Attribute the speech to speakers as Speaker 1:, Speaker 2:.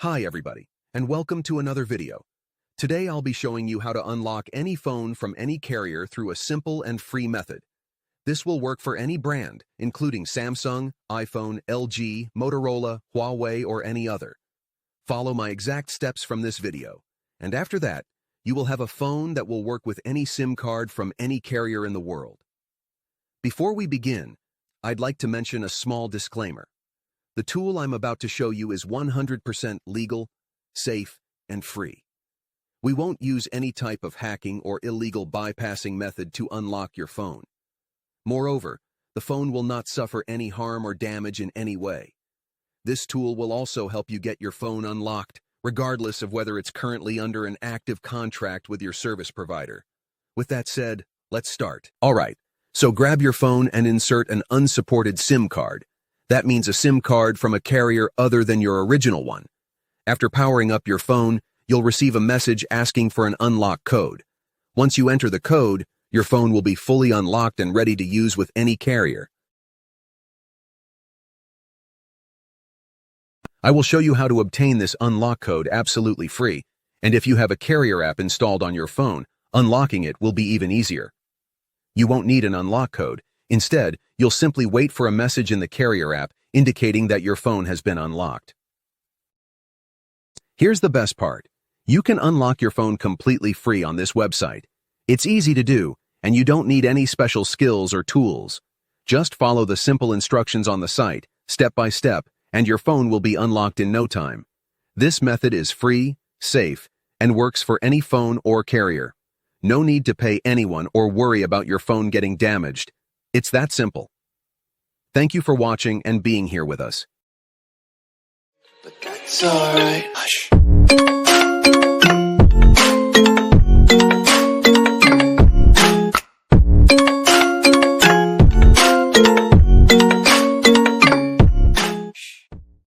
Speaker 1: Hi everybody, and welcome to another video. Today I'll be showing you how to unlock any phone from any carrier through a simple and free method. This will work for any brand, including Samsung, iPhone, LG, Motorola, Huawei, or any other. Follow my exact steps from this video, and after that, you will have a phone that will work with any SIM card from any carrier in the world. Before we begin, I'd like to mention a small disclaimer. The tool I'm about to show you is 100% legal, safe, and free. We won't use any type of hacking or illegal bypassing method to unlock your phone. Moreover, the phone will not suffer any harm or damage in any way. This tool will also help you get your phone unlocked, regardless of whether it's currently under an active contract with your service provider. With that said, let's start. Alright, so grab your phone and insert an unsupported SIM card. That means a SIM card from a carrier other than your original one. After powering up your phone, you'll receive a message asking for an unlock code. Once you enter the code, your phone will be fully unlocked and ready to use with any carrier. I will show you how to obtain this unlock code absolutely free, and if you have a carrier app installed on your phone, unlocking it will be even easier. You won't need an unlock code. Instead, you'll simply wait for a message in the carrier app indicating that your phone has been unlocked. Here's the best part. You can unlock your phone completely free on this website. It's easy to do, and you don't need any special skills or tools. Just follow the simple instructions on the site, step by step, and your phone will be unlocked in no time. This method is free, safe, and works for any phone or carrier. No need to pay anyone or worry about your phone getting damaged. It's that simple. Thank you for watching and being here with us.
Speaker 2: But that's alright. Hush.